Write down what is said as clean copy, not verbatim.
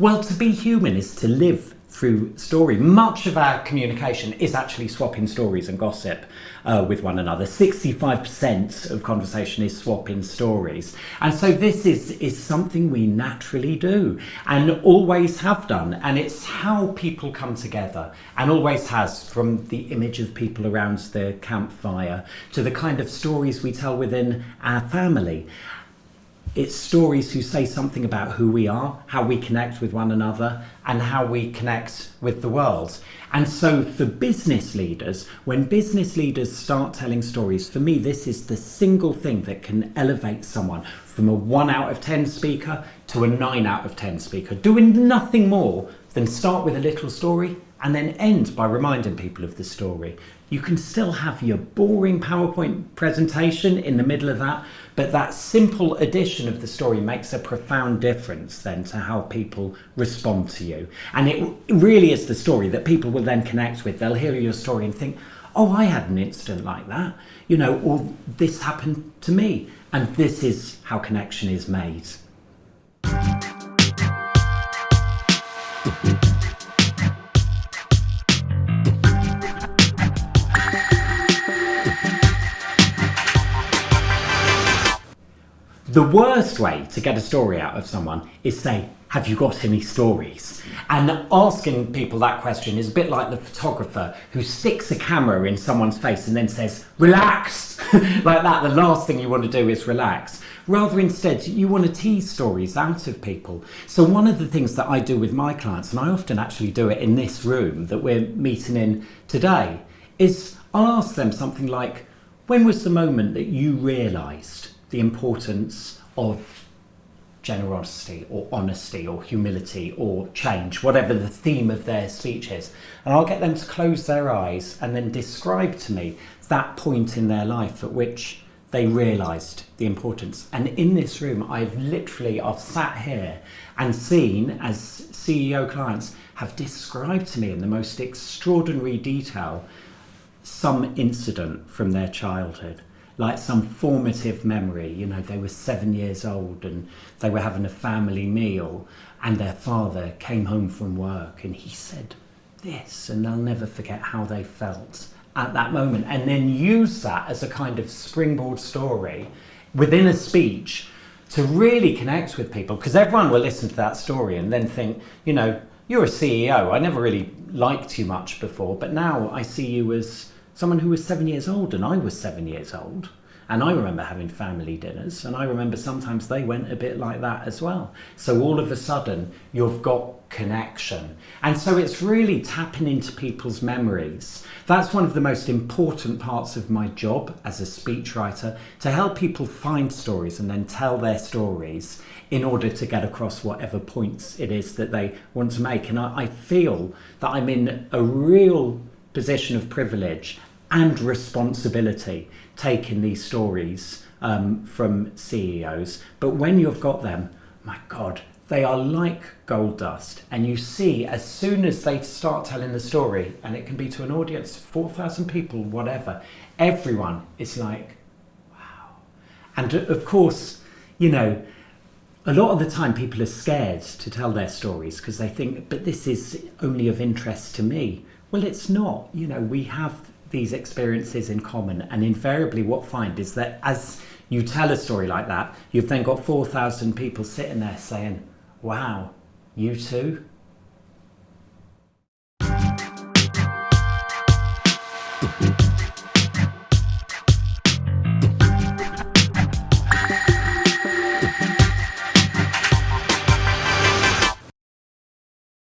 Well, to be human is to live through story. Much of our communication is actually swapping stories and gossip with one another. 65% of conversation is swapping stories. And so this is something we naturally do and always have done. And it's how people come together and always has, from the image of people around the campfire to the kind of stories we tell within our family. It's stories who say something about who we are, how we connect with one another, and how we connect with the world. And so for business leaders, when business leaders start telling stories, for me, this is the single thing that can elevate someone from a 1 out of 10 speaker to a 9 out of 10 speaker, doing nothing more than start with a little story and then end by reminding people of the story. You can still have your boring PowerPoint presentation in the middle of that, but that simple addition of the story makes a profound difference then to how people respond to you. And it really is the story that people will then connect with. They'll hear your story and think, oh, I had an incident like that, or this happened to me. And this is how connection is made. The worst way to get a story out of someone is say, have you got any stories? And asking people that question is a bit like the photographer who sticks a camera in someone's face and then says, relax, like that. The last thing you want to do is relax. Rather instead, you want to tease stories out of people. So one of the things that I do with my clients, and I often actually do it in this room that we're meeting in today, is I'll ask them something like, when was the moment that you realised the importance of generosity or honesty or humility or change, whatever the theme of their speech is? And I'll get them to close their eyes and then describe to me that point in their life at which they realised the importance. And in this room, I've sat here and seen as CEO clients have described to me in the most extraordinary detail some incident from their childhood. Like some formative memory, they were 7 years old and they were having a family meal and their father came home from work and he said this, and they'll never forget how they felt at that moment, and then use that as a kind of springboard story within a speech to really connect with people, because everyone will listen to that story and then think, you're a CEO, I never really liked you much before, but now I see you as someone who was 7 years old, and I was 7 years old, and I remember having family dinners, and I remember sometimes they went a bit like that as well. So all of a sudden you've got connection, and so it's really tapping into people's memories. That's one of the most important parts of my job as a speechwriter, to help people find stories and then tell their stories in order to get across whatever points it is that they want to make. And I feel that I'm in a real position of privilege and responsibility taking these stories from CEOs. But when you've got them, my God, they are like gold dust. And you see, as soon as they start telling the story, and it can be to an audience, 4,000 people, whatever, everyone is like, wow. And of course, a lot of the time people are scared to tell their stories because they think, but this is only of interest to me. Well, it's not. We have these experiences in common, and invariably what I find is that as you tell a story like that, you've then got 4,000 people sitting there saying, wow, you too?